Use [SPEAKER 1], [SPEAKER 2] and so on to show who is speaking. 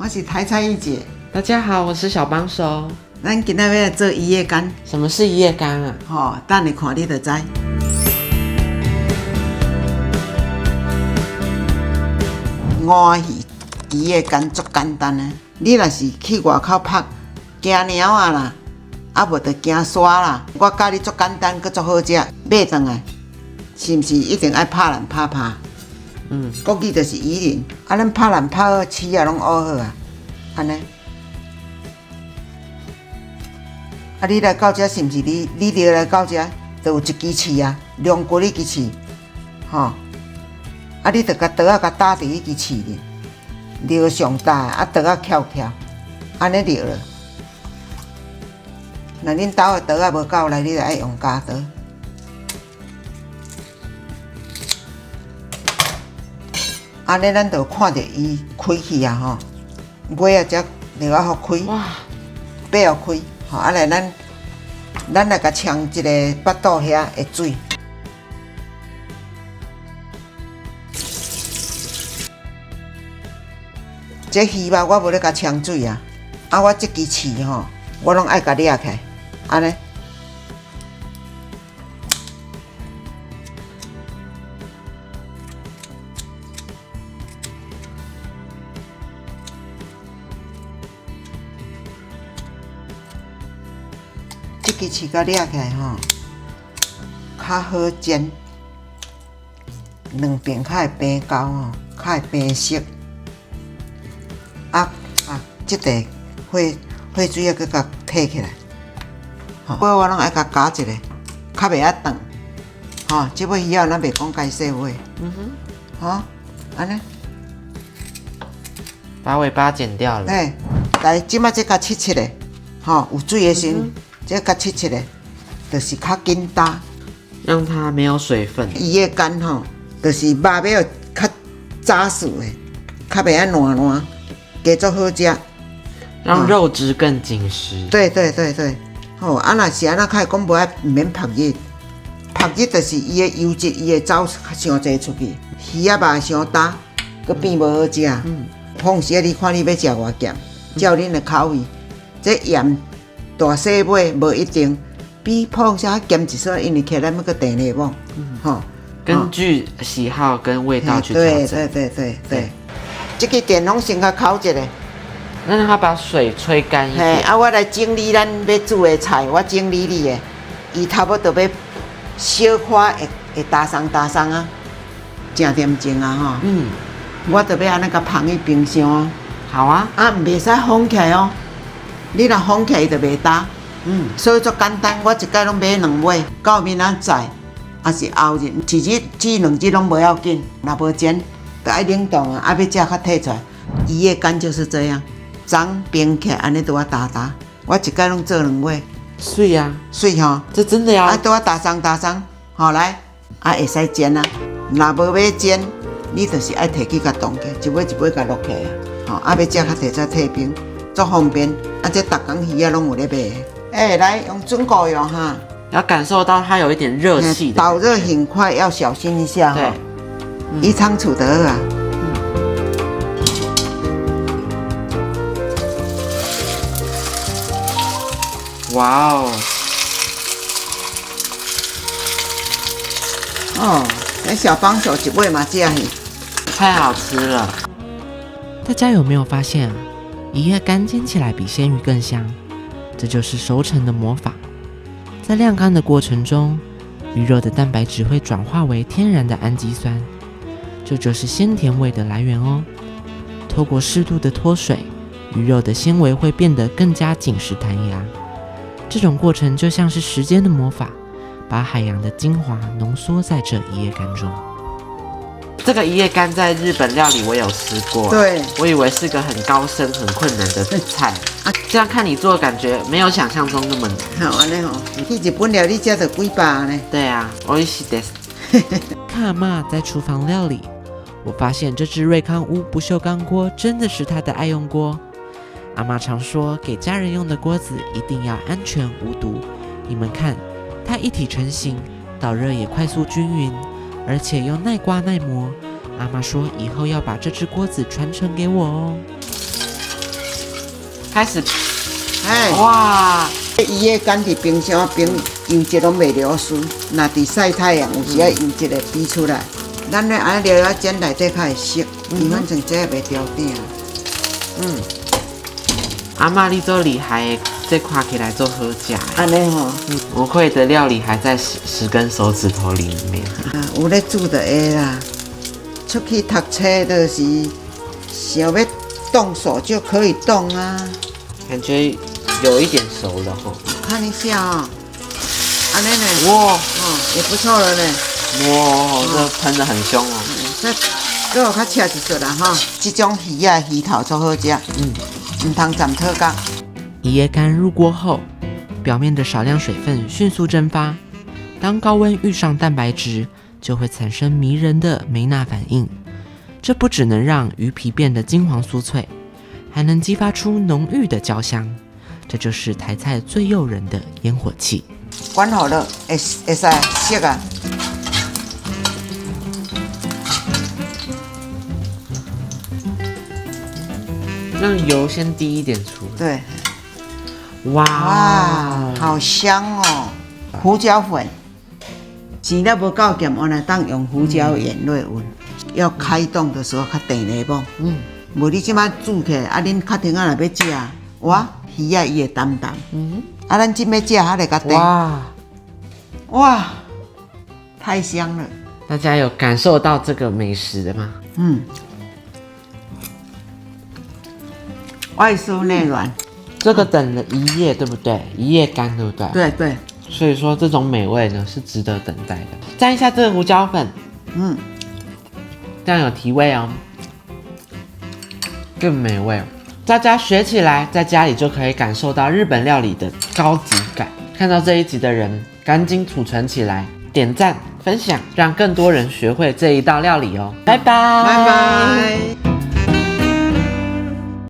[SPEAKER 1] 我是台菜一姐。
[SPEAKER 2] 大家好，我是小幫手。
[SPEAKER 1] 咱今仔要做苳葉干。
[SPEAKER 2] 什麼是苳葉干啊？
[SPEAKER 1] 等你看你就知。烏魚苳葉干足簡單的，你若是去外口拍驚貓啊啦，啊無就驚沙啦。我教你足簡單，閣足好食，買回來是毋是一定愛拍爛拍拍？國語就是苳鱗，咱拍爛拍好，刺啊攏烏好啊，安尼。你來到這是毋是你著來到這，就有一支刺啊，龍骨迄支刺，你著甲刀仔打佇迄支刺裡，撩上大，刀仔翹翹，安尼撩了。若恁兜的刀仔無夠來，你就愛用家刀。安尼咱就看着伊開去啊尾啊才撩啊互開，背互開。來咱來甲嗆一個巴肚遐的水。這魚吧，我無咧甲嗆水啊，我這支刺我攏愛甲掠開，安尼。這支刺甲掠起來較好煎，兩邊較會平交較會平熟。這個火水啊，佮甲摕起來。火我攏愛甲加一個，較袂遐長。這尾魚仔咱袂講該洗尾。安尼。
[SPEAKER 2] 把尾巴剪掉了。
[SPEAKER 1] 來，即馬這甲切切的，有水的時，這甲切切的，就是較緊打，
[SPEAKER 2] 讓它沒有水分。
[SPEAKER 1] 苳葉干就是肉要較紮實的，較袂遐爛爛，加足好食。
[SPEAKER 2] 讓肉質更緊實。
[SPEAKER 1] 對。若是安那較會講無愛唔免曝熱，曝熱就是伊的油脂伊會走傷濟出去，魚仔肉傷焦，佮變無好食。碰時你看你要食偌鹹，照恁的口味。這鹽大細尾無一定，比碰時鹹一絲，因為起來要佮第二碗。
[SPEAKER 2] 根據喜好跟味道去調整。
[SPEAKER 1] 對。這個電攏先甲烤一下。
[SPEAKER 2] 讓它把水吹乾一點。
[SPEAKER 1] 我來整理咱要煮的菜，我整理你的，伊差不多要小塊會打鬆啊，正點鐘啊我就要安尼甲放去冰箱。
[SPEAKER 2] 好啊。
[SPEAKER 1] 唔袂使封起來哦，你若封起來伊就袂打。所以足簡單，我一擺攏買兩尾，到明仔載，還是後日，煮兩日攏無要緊，若無煎，就愛冷凍啊，要食較退出來。苳葉干就是這樣。髒冰起來，安尼都要打，我一擺攏做兩尾。
[SPEAKER 2] 水啊，
[SPEAKER 1] 水
[SPEAKER 2] 這真的要。
[SPEAKER 1] 都要打鬆，來，會使煎啊。若無要煎，你就是愛摕去甲凍起，一尾一尾甲落起啊。要食較摕再退冰，足方便。這逐工魚仔攏有咧賣。來用準膏用
[SPEAKER 2] 要感受到它有一點熱氣。
[SPEAKER 1] 導熱很快，要小心一下
[SPEAKER 2] 對。
[SPEAKER 1] 宜倉處得啊。
[SPEAKER 2] 哇
[SPEAKER 1] 那小幫手一尾嘛這樣，
[SPEAKER 2] 太好吃了。
[SPEAKER 3] 大家有沒有發現苳葉干煎起來比鮮魚更香？這就是熟成的魔法。在晾乾的過程中，魚肉的蛋白質會轉化為天然的氨基酸，這就是鮮甜味的來源哦。透過適度的脫水，魚肉的纖維會變得更加緊實彈牙。這種過程就像是時間的魔法，把海洋的精華濃縮在這苳葉干中。
[SPEAKER 2] 這個苳葉干在日本料理我有吃過，
[SPEAKER 1] 對，
[SPEAKER 2] 我以為是個很高深、很困難的菜。這樣看你做，感覺沒有想象中那麼難。
[SPEAKER 1] 好，安尼去日本料理吃就幾百呢。
[SPEAKER 2] 對啊，美味しいです。
[SPEAKER 3] 看阿嬤在廚房料理，我發現這隻瑞康屋不鏽鋼鍋真的是她的愛用鍋。阿嬤常說，給家人用的鍋子一定要安全無毒。你們看，它一體成型，導熱也快速均勻，而且又耐刮耐磨。阿嬤說，以後要把這隻鍋子傳承給我哦。
[SPEAKER 2] 開始，
[SPEAKER 1] 哎，
[SPEAKER 2] 哇！
[SPEAKER 1] 伊個乾佇冰箱冰油脂攏袂流失，若佇曬太陽，有時啊油脂會逼出來。咱咧安尼料啊煎內底較會熟，伊反正這袂掉鼎。
[SPEAKER 2] 阿嬤你做厲害的，這看起來做好食。
[SPEAKER 1] 安尼吼，
[SPEAKER 2] 無愧的料理還在10根手指頭裡面。
[SPEAKER 1] 有咧煮就會啦。出去讀冊就是想要動手就可以動啊。
[SPEAKER 2] 感覺有一點熟了吼。
[SPEAKER 1] 看一下哦，安尼呢？
[SPEAKER 2] 哇，
[SPEAKER 1] 也不錯了呢。
[SPEAKER 2] 哇，這噴得很兇哦。
[SPEAKER 1] 這個較赤一撮啦哈。這種魚啊，魚頭最好食。唔通斬特乾。
[SPEAKER 3] 一夜干入鍋後，表面的少量水分迅速蒸發，當高溫遇上蛋白質，就會產生迷人的梅納反應。這不只能讓魚皮變得金黃酥脆，還能激發出濃郁的焦香。這就是台菜最誘人的煙火氣。
[SPEAKER 1] 關好了，會使熟啊。
[SPEAKER 2] 讓油先滴一點出來。
[SPEAKER 1] 對。
[SPEAKER 2] 哇，
[SPEAKER 1] 好香哦！胡椒粉，錢了無夠鹹，我來當用胡椒鹽落溫。要開動的時候較定咧無？無你即擺煮起來，恁客廳仔若要食，哇，魚啊伊會淡淡。咱即擺食還得較定。哇，太香了！
[SPEAKER 2] 大家有感受到這個美食嗎？
[SPEAKER 1] 外酥內軟。
[SPEAKER 2] 這個等了1夜，對不對？1夜干，對不對？
[SPEAKER 1] 對對。
[SPEAKER 2] 所以說這種美味呢是值得等待的。蘸一下這個胡椒粉，這樣有提味哦，更美味哦。大家學起來，在家裡就可以感受到日本料理的高級感。看到這一集的人，趕緊儲存起來，點讚分享，讓更多人學會這一道料理哦。拜拜，
[SPEAKER 1] 拜拜。